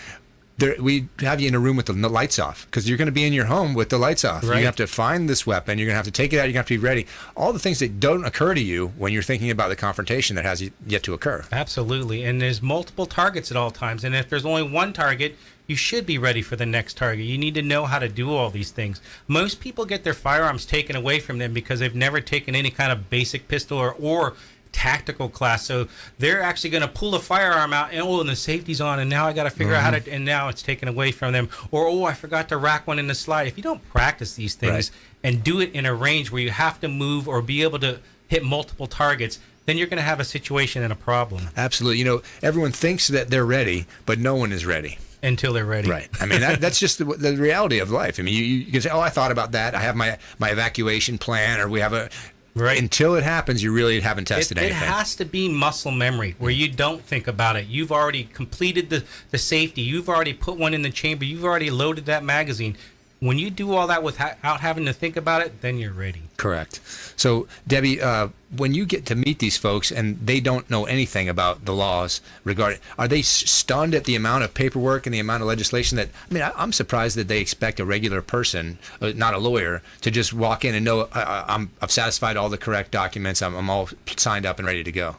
we have you in a room with the lights off, because you're going to be in your home with the lights off. Right. You have to find this weapon. You're going to have to take it out. You're going to have to be ready. All the things that don't occur to you when you're thinking about the confrontation that has yet to occur. Absolutely. And there's multiple targets at all times. And if there's only one target, you should be ready for the next target. You need to know how to do all these things. Most people get their firearms taken away from them because they've never taken any kind of basic pistol or tactical class. So they're actually going to pull the firearm out and the safety's on, and now I got to figure out how to, and now it's taken away from them. Or I forgot to rack one in the slide. If you don't practice these things and do it in a range where you have to move or be able to hit multiple targets, then you're going to have a situation and a problem. Absolutely. Everyone thinks that they're ready, but no one is ready. Until they're ready. Right. I mean, that's just the reality of life. I mean, you can say, "Oh, I thought about that. I have my evacuation plan," or we have a... Right. Until it happens, you really haven't tested anything. It has to be muscle memory where you don't think about it. You've already completed the safety. You've already put one in the chamber. You've already loaded that magazine. When you do all that without having to think about it, then you're ready. Correct. So, Debbie, when you get to meet these folks and they don't know anything about the laws regarding, are they stunned at the amount of paperwork and the amount of legislation that, I mean, I'm surprised that they expect a regular person, not a lawyer, to just walk in and know I've satisfied all the correct documents, I'm all signed up and ready to go.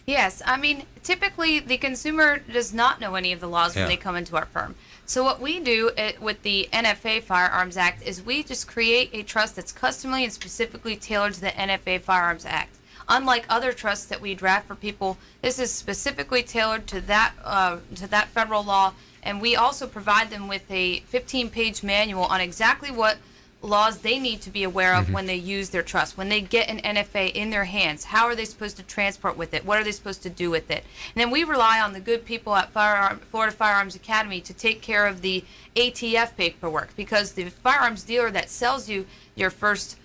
Yes, I mean, typically the consumer does not know any of the laws when they come into our firm. So what we do with the NFA Firearms Act is we just create a trust that's customly and specifically tailored to the NFA Firearms Act. Unlike other trusts that we draft for people, this is specifically tailored to that federal law, and we also provide them with a 15-page manual on exactly what laws they need to be aware of when they use their trust. When they get an NFA in their hands, how are they supposed to transport with it? What are they supposed to do with it? And then we rely on the good people at Florida Firearms Academy to take care of the ATF paperwork, because the firearms dealer that sells you your first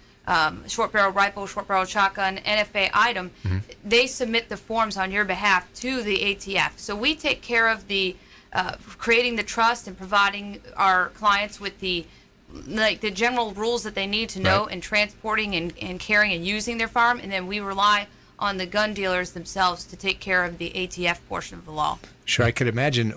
short barrel rifle, short barrel shotgun, NFA item, they submit the forms on your behalf to the ATF. So we take care of the creating the trust and providing our clients with the general rules that they need to know in transporting and carrying and using their firearm, and then we rely on the gun dealers themselves to take care of the ATF portion of the law. Sure, I could imagine,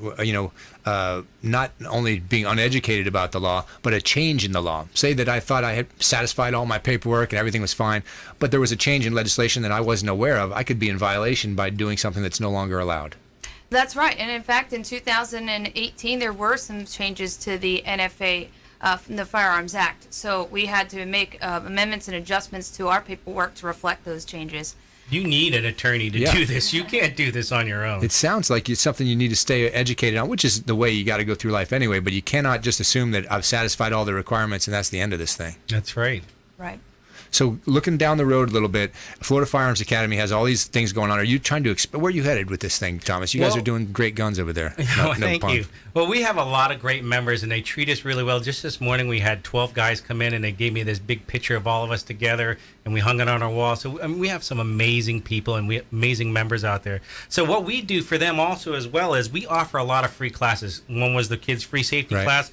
not only being uneducated about the law, but a change in the law. Say that I thought I had satisfied all my paperwork and everything was fine, but there was a change in legislation that I wasn't aware of. I could be in violation by doing something that's no longer allowed. That's right, and in fact, in 2018, there were some changes to the NFA from the Firearms Act. So we had to make amendments and adjustments to our paperwork to reflect those changes. You need an attorney to do this. You can't do this on your own. It sounds like it's something you need to stay educated on, which is the way you got to go through life anyway, but you cannot just assume that I've satisfied all the requirements and that's the end of this thing. That's right. Right. So looking down the road a little bit, Florida Firearms Academy has all these things going on. Are you trying to where are you headed with this thing, Thomas? You guys are doing great guns over there. Thank you. Well, we have a lot of great members, and they treat us really well. Just this morning, we had 12 guys come in, and they gave me this big picture of all of us together, and we hung it on our wall. So we have some amazing people and amazing members out there. So what we do for them also as well is we offer a lot of free classes. One was the kids' free safety class.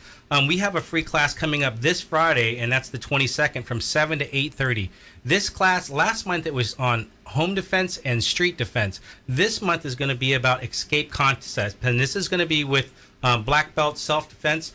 We have a free class coming up this Friday, and that's the 22nd from 7 to 8:30. This class, last month it was on home defense and street defense. This month is going to be about escape concepts, and this is going to be with Black Belt Self-Defense,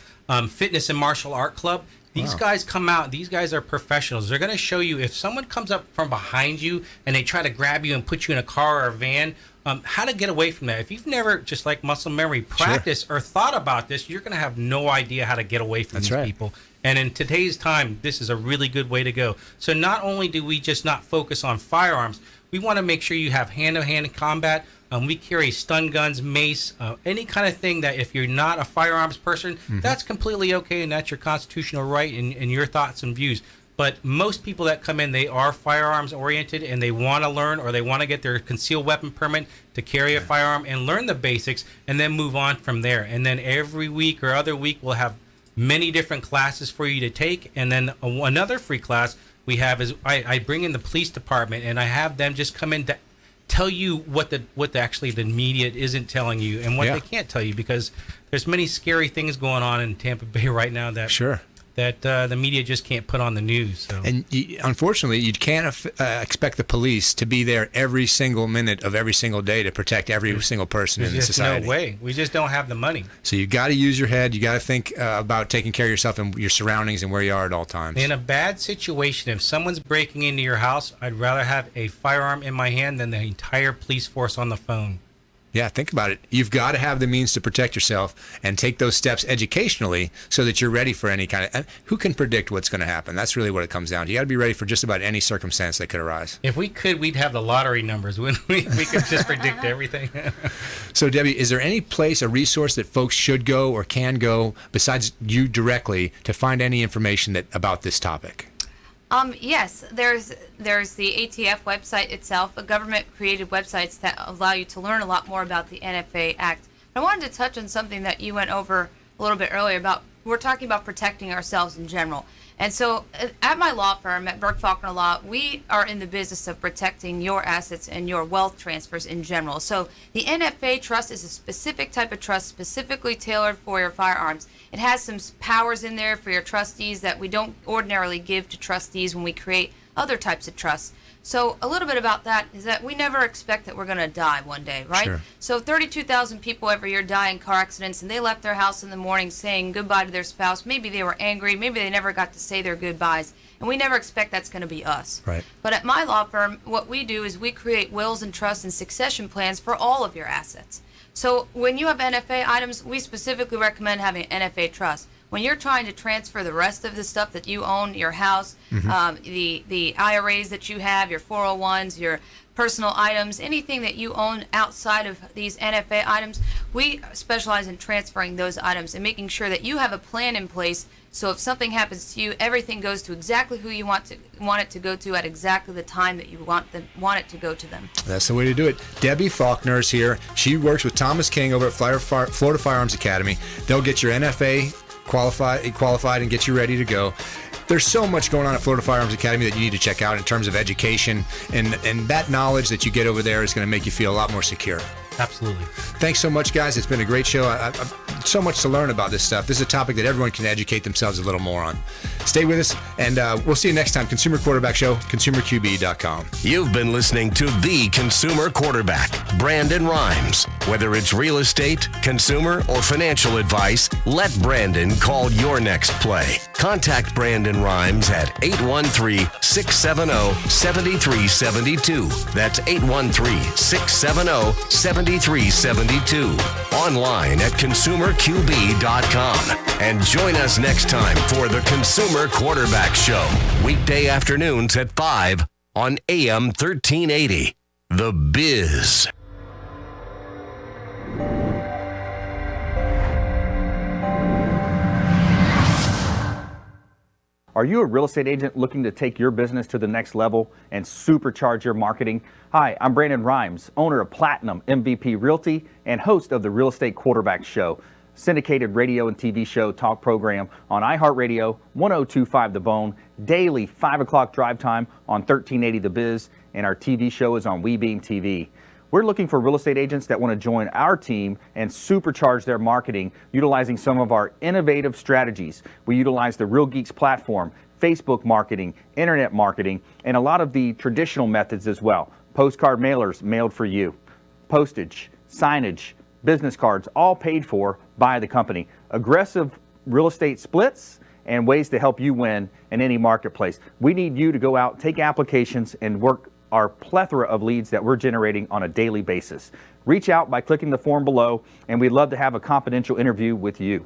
Fitness and Martial Art Club. These guys come out. These guys are professionals. They're going to show you if someone comes up from behind you and they try to grab you and put you in a car or a van, how to get away from that. If you've never, just like muscle memory, practiced or thought about this, you're going to have no idea how to get away from these people. And in today's time, this is a really good way to go. So not only do we just not focus on firearms, we want to make sure you have hand-to-hand combat. We carry stun guns, mace, any kind of thing that if you're not a firearms person, that's completely okay, and that's your constitutional right and your thoughts and views. But most people that come in, they are firearms oriented, and they want to learn or they want to get their concealed weapon permit to carry a firearm and learn the basics and then move on from there. And then every week or other week, we'll have many different classes for you to take. And then another free class we have is I bring in the police department, and I have them just come in to tell you what actually the media isn't telling you and what they can't tell you, because there's many scary things going on in Tampa Bay right now that that the media just can't put on the news. So. And unfortunately, you can't expect the police to be there every single minute of every single day to protect every single person in society. No way. We just don't have the money. So you got to use your head. You got to think about taking care of yourself and your surroundings and where you are at all times. In a bad situation, if someone's breaking into your house, I'd rather have a firearm in my hand than the entire police force on the phone. Yeah, think about it. You've got to have the means to protect yourself and take those steps educationally so that you're ready for any kind of... Who can predict what's going to happen? That's really what it comes down to. You got to be ready for just about any circumstance that could arise. If we could, we'd have the lottery numbers. We could just predict everything. So, Debbie, is there any place, a resource that folks should go or can go besides you directly to find any information about this topic? Yes, there's the ATF website itself, a government-created websites that allow you to learn a lot more about the NFA Act. I wanted to touch on something that you went over a little bit earlier about, we're talking about protecting ourselves in general. And so at my law firm, at Burke Faulkner Law, we are in the business of protecting your assets and your wealth transfers in general. So the NFA trust is a specific type of trust specifically tailored for your firearms. It has some powers in there for your trustees that we don't ordinarily give to trustees when we create other types of trusts. So a little bit about that is that we never expect that we're going to die one day, right? Sure. So 32,000 people every year die in car accidents, and they left their house in the morning saying goodbye to their spouse. Maybe they were angry. Maybe they never got to say their goodbyes. And we never expect that's going to be us. Right. But at my law firm, what we do is we create wills and trusts and succession plans for all of your assets. So when you have NFA items, we specifically recommend having an NFA trust. When you're trying to transfer the rest of the stuff that you own, your house, the IRAs that you have, your 401s, your personal items, anything that you own outside of these NFA items, we specialize in transferring those items and making sure that you have a plan in place. So if something happens to you, everything goes to exactly who you want it to go to at exactly the time that you want it to go to them. That's the way to do it. Debbie Faulkner is here. She works with Thomas King over at Florida Firearms Academy. They'll get your NFA qualified and get you ready to go. There's so much going on at Florida Firearms Academy that you need to check out in terms of education, and that knowledge that you get over there is going to make you feel a lot more secure. Absolutely. Thanks so much, guys. It's been a great show. So much to learn about this stuff. This is a topic that everyone can educate themselves a little more on. Stay with us, and we'll see you next time. Consumer Quarterback Show, consumerqb.com. You've been listening to The Consumer Quarterback, Brandon Rhymes. Whether it's real estate, consumer, or financial advice, let Brandon call your next play. Contact Brandon Rhymes at 813-670-7372. That's 813-670-7372. Online at consumerqb.com. And join us next time for the Consumer Quarterback Show. Weekday afternoons at 5 on AM 1380. The Biz. Are you a real estate agent looking to take your business to the next level and supercharge your marketing? Hi, I'm Brandon Rhymes, owner of Platinum MVP Realty and host of the Real Estate Quarterback Show, syndicated radio and TV show talk program on iHeartRadio, 1025 The Bone, daily 5 o'clock drive time on 1380 The Biz, and our TV show is on WeBeam TV. We're looking for real estate agents that want to join our team and supercharge their marketing utilizing some of our innovative strategies. We utilize the Real Geeks platform, Facebook marketing, internet marketing, and a lot of the traditional methods as well. Postcard mailers mailed for you, postage, signage, business cards, all paid for by the company. Aggressive real estate splits and ways to help you win in any marketplace. We need you to go out, take applications, and work our plethora of leads that we're generating on a daily basis. Reach out by clicking the form below, and we'd love to have a confidential interview with you.